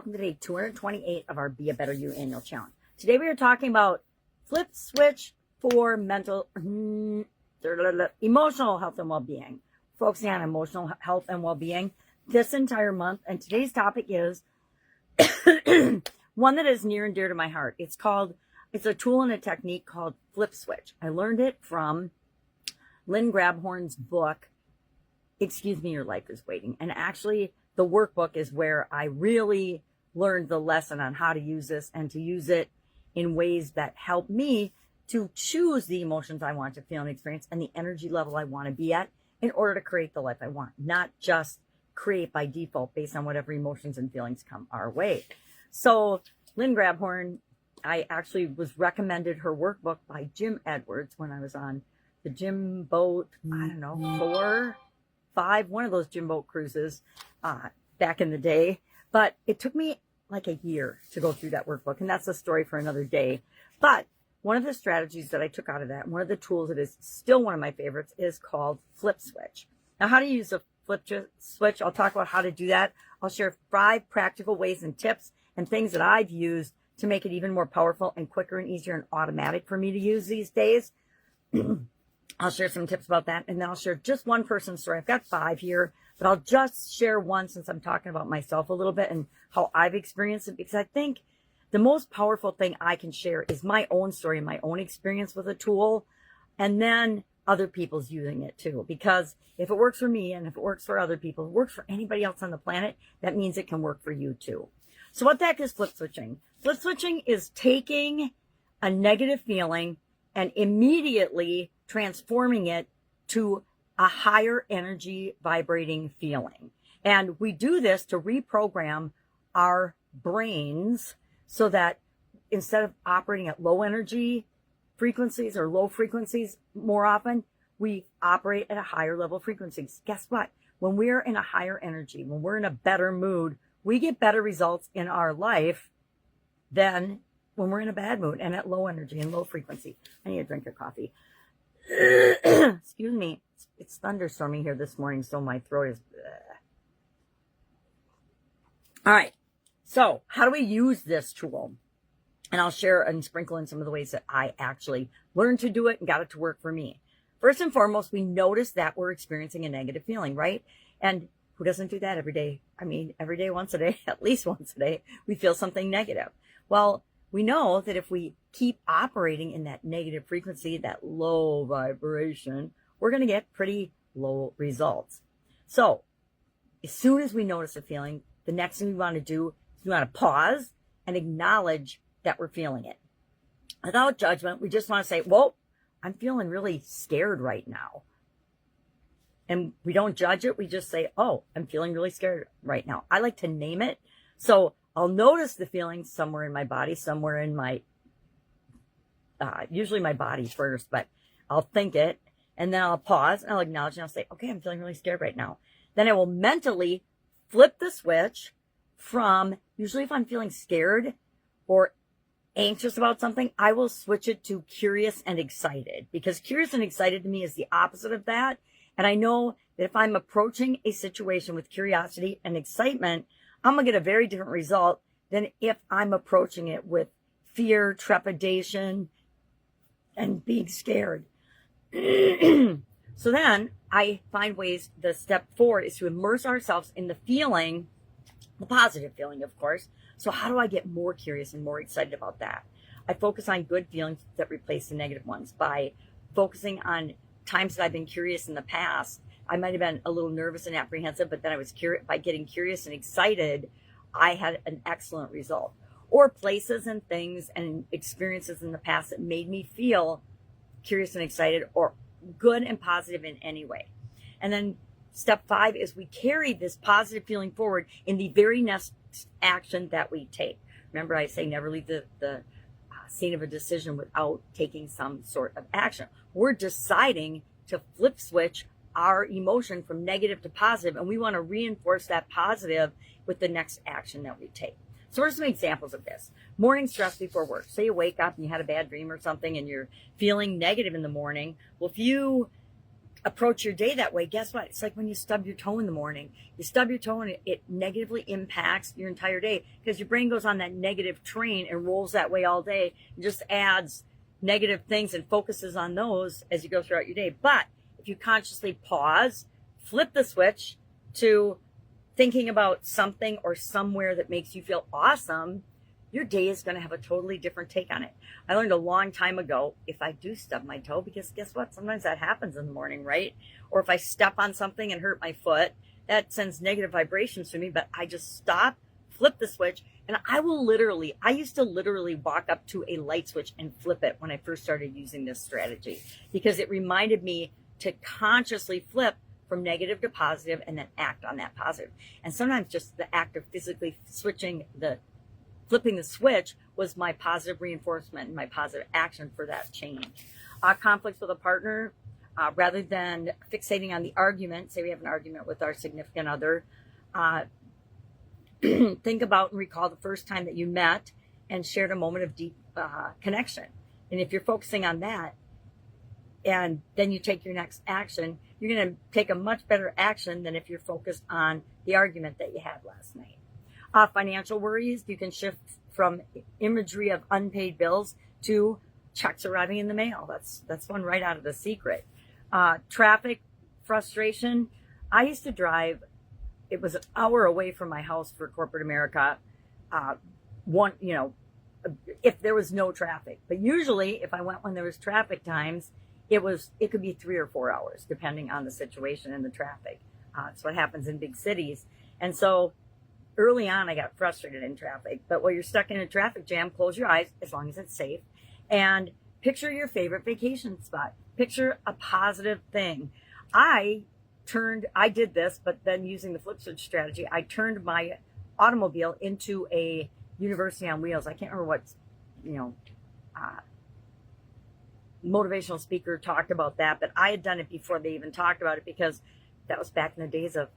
Welcome to day 228 of our Be a Better You annual challenge. Today we are talking about flip switch for emotional health and well-being. Focusing on emotional health and well-being this entire month. And today's topic is one that is near and dear to my heart. It's a tool and a technique called flip switch. I learned it from Lynn Grabhorn's book, Excuse Me, Your Life is Waiting. And actually, the workbook is where I really learned the lesson on how to use this and to use it in ways that help me to choose the emotions I want to feel and experience and the energy level I want to be at in order to create the life I want, not just create by default based on whatever emotions and feelings come our way. So Lynn Grabhorn, I actually was recommended her workbook by Jim Edwards when I was on the Jim boat, I don't know, 4, 5, one of those Jim boat cruises back in the day. But it took me like a year to go through that workbook, and that's a story for another day. But one of the strategies that I took out of that, one of the tools that is still one of my favorites, is called flip switch. Now, how to use a flip switch, I'll talk about how to do that. I'll share 5 practical ways and tips and things that I've used to make it even more powerful and quicker and easier and automatic for me to use these days. I'll share some tips about that, and then I'll share just one person's story. I've got 5 here, but I'll just share one since I'm talking about myself a little bit and how I've experienced it, because I think the most powerful thing I can share is my own story and my own experience with a tool, and then other people's using it too. Because if it works for me and if it works for other people, if it works for anybody else on the planet, that means it can work for you too. So what the heck is flip switching? Flip switching is taking a negative feeling and immediately transforming it to a higher energy vibrating feeling. And we do this to reprogram our brains so that instead of operating at low energy frequencies or low frequencies more often, we operate at a higher level of frequencies. Guess what? When we're in a higher energy, when we're in a better mood, we get better results in our life than when we're in a bad mood and at low energy and low frequency. I need a drink of coffee. Excuse me. It's thunderstorming here this morning, so my throat is... All right. So how do we use this tool? And I'll share and sprinkle in some of the ways that I actually learned to do it and got it to work for me. First and foremost, we notice that we're experiencing a negative feeling, right? And who doesn't do that every day? I mean, every day, once a day, at least once a day, we feel something negative. Well, we know that if we keep operating in that negative frequency, that low vibration, we're going to get pretty low results. So as soon as we notice a feeling, the next thing we want to do is we want to pause and acknowledge that we're feeling it. Without judgment, we just want to say, whoa, I'm feeling really scared right now. And we don't judge it. We just say, oh, I'm feeling really scared right now. I like to name it. So I'll notice the feeling somewhere in my body, somewhere in my, usually my body first, but I'll think it, and then I'll pause and I'll acknowledge and I'll say, okay, I'm feeling really scared right now. Then I will mentally flip the switch from, usually if I'm feeling scared or anxious about something, I will switch it to curious and excited, because curious and excited to me is the opposite of that. And I know that if I'm approaching a situation with curiosity and excitement, I'm going to get a very different result than if I'm approaching it with fear, trepidation, and being scared. So then I find ways, the step 4 is to immerse ourselves in the feeling, the positive feeling, of course. So how do I get more curious and more excited about that? I focus on good feelings that replace the negative ones by focusing on times that I've been curious in the past. I might have been a little nervous and apprehensive, but then I was curious. By getting curious and excited, I had an excellent result. Or places and things and experiences in the past that made me feel curious and excited or good and positive in any way. And then step 5 is we carry this positive feeling forward in the very next action that we take. Remember, I say never leave the scene of a decision without taking some sort of action. We're deciding to flip switch our emotion from negative to positive, and we want to reinforce that positive with the next action that we take. So what are some examples of this? Morning stress before work. Say you wake up and you had a bad dream or something and you're feeling negative in the morning. Well, if you approach your day that way, guess what? It's like when you stub your toe in the morning. You stub your toe and it negatively impacts your entire day because your brain goes on that negative train and rolls that way all day and just adds negative things and focuses on those as you go throughout your day. But if you consciously pause, flip the switch to thinking about something or somewhere that makes you feel awesome, your day is going to have a totally different take on it. I learned a long time ago, if I do stub my toe, because guess what? Sometimes that happens in the morning, right? Or if I step on something and hurt my foot, that sends negative vibrations to me, but I just stop, flip the switch, and I used to literally walk up to a light switch and flip it when I first started using this strategy, because it reminded me to consciously flip from negative to positive and then act on that positive. And sometimes just the act of physically flipping the switch was my positive reinforcement and my positive action for that change. Conflicts with a partner, rather than fixating on the argument, say we have an argument with our significant other, think about and recall the first time that you met and shared a moment of deep connection. And if you're focusing on that, and then you take your next action, you're going to take a much better action than if you're focused on the argument that you had last night. Financial worries, you can shift from imagery of unpaid bills to checks arriving in the mail. That's one right out of The Secret. Traffic frustration. I used to drive, it was an hour away from my house for corporate America. If there was no traffic, but usually if I went when there was traffic times, it could be 3 or 4 hours depending on the situation and the traffic. It's what happens in big cities. And so early on, I got frustrated in traffic, but while you're stuck in a traffic jam, close your eyes as long as it's safe and picture your favorite vacation spot. Picture a positive thing. I did this, but then using the flip switch strategy, I turned my automobile into a university on wheels. I can't remember what, motivational speaker talked about that, but I had done it before they even talked about it, because that was back in the days of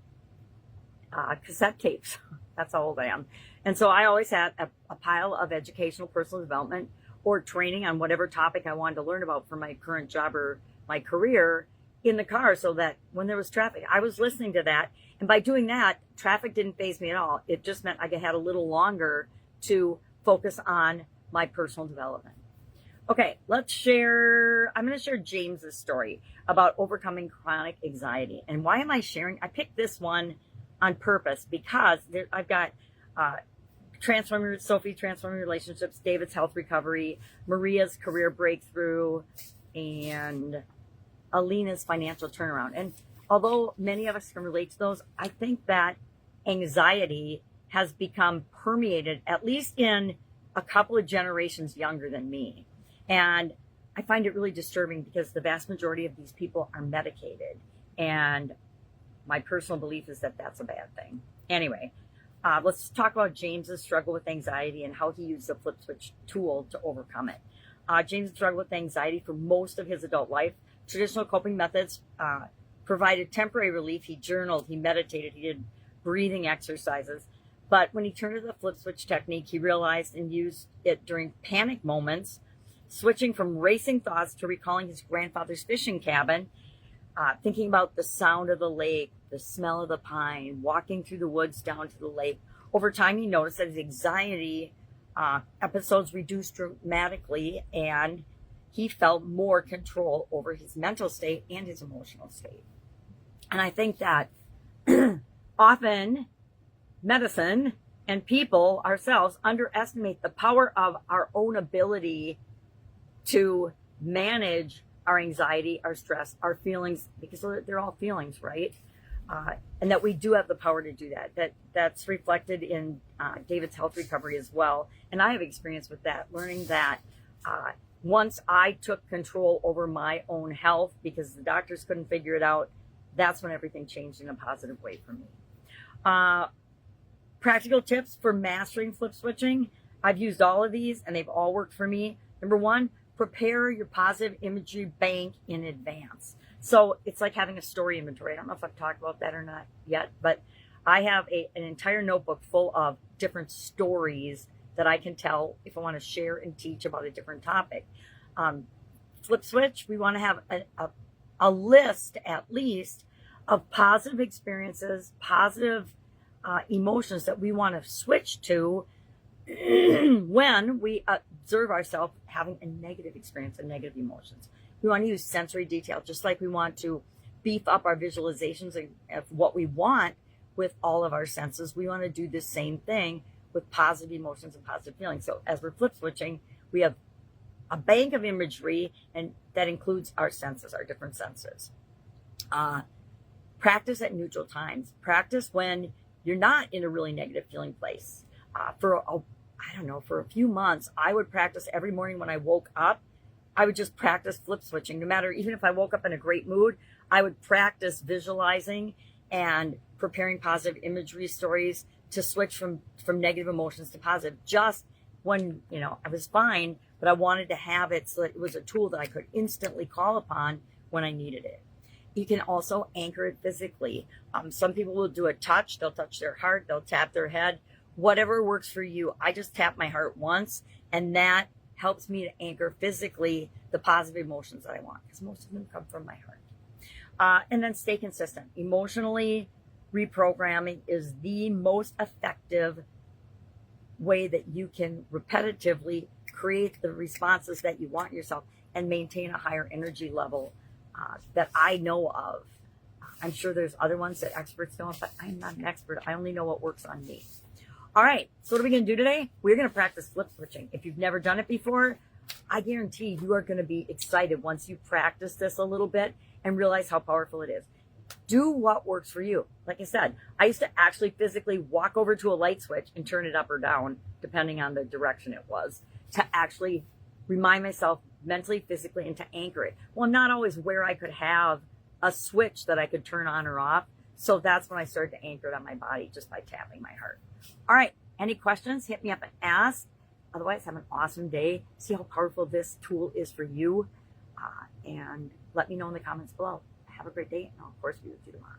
cassette tapes. That's how old I am. And so I always had a pile of educational personal development or training on whatever topic I wanted to learn about for my current job or my career in the car, so that when there was traffic, I was listening to that. And by doing that, traffic didn't faze me at all. It just meant I had a little longer to focus on my personal development. Okay, I'm going to share James's story about overcoming chronic anxiety. And why am I sharing? I picked this one on purpose because I've got Sophie Transforming Relationships, David's Health Recovery, Maria's Career Breakthrough, and Alina's Financial Turnaround. And although many of us can relate to those, I think that anxiety has become permeated, at least in a couple of generations younger than me. And I find it really disturbing because the vast majority of these people are medicated. And my personal belief is that that's a bad thing. Anyway, let's talk about James's struggle with anxiety and how he used the flip switch tool to overcome it. James struggled with anxiety for most of his adult life. Traditional coping methods provided temporary relief. He journaled, he meditated, he did breathing exercises. But when he turned to the flip switch technique, he realized and used it during panic moments, switching from racing thoughts to recalling his grandfather's fishing cabin, thinking about the sound of the lake, the smell of the pine, walking through the woods down to the lake. Over time, he noticed that his anxiety episodes reduced dramatically, and he felt more control over his mental state and his emotional state. And I think that often medicine and people ourselves underestimate the power of our own ability to manage our anxiety, our stress, our feelings, because they're all feelings, right? And that we do have the power to do that. That's reflected in David's Health Recovery as well. And I have experience with that, learning that once I took control over my own health because the doctors couldn't figure it out, that's when everything changed in a positive way for me. Practical tips for mastering flip switching. I've used all of these and they've all worked for me. Number one, prepare your positive imagery bank in advance. So it's like having a story inventory. I don't know if I've talked about that or not yet, but I have an entire notebook full of different stories that I can tell if I want to share and teach about a different topic. Flip switch, we want to have a list at least of positive experiences, positive emotions that we want to switch to when we observe ourselves having a negative experience and negative emotions. We want to use sensory detail, just like we want to beef up our visualizations of what we want with all of our senses. We want to do the same thing with positive emotions and positive feelings. So as we're flip switching, we have a bank of imagery, and that includes our senses, our different senses. Practice at neutral times. Practice when you're not in a really negative feeling place. For a few months, I would practice every morning when I woke up. I would just practice flip switching. No matter, even if I woke up in a great mood, I would practice visualizing and preparing positive imagery stories to switch from negative emotions to positive. Just when, I was fine, but I wanted to have it so that it was a tool that I could instantly call upon when I needed it. You can also anchor it physically. Some people will do a touch. They'll touch their heart. They'll tap their head. Whatever works for you. I just tap my heart once, and that helps me to anchor physically the positive emotions that I want, because most of them come from my heart. And then stay consistent. Emotionally reprogramming is the most effective way that you can repetitively create the responses that you want yourself and maintain a higher energy level that I know of. I'm sure there's other ones that experts know, but I'm not an expert. I only know what works on me. All right, so what are we going to do today? We're going to practice flip switching. If you've never done it before, I guarantee you are going to be excited once you practice this a little bit and realize how powerful it is. Do what works for you. Like I said, I used to actually physically walk over to a light switch and turn it up or down, depending on the direction it was, to actually remind myself mentally, physically, and to anchor it. Well, I'm not always where I could have a switch that I could turn on or off. So that's when I started to anchor it on my body, just by tapping my heart. All right, any questions? Hit me up and ask. Otherwise, have an awesome day. See how powerful this tool is for you. And let me know in the comments below. Have a great day, and I'll, of course, be with you tomorrow.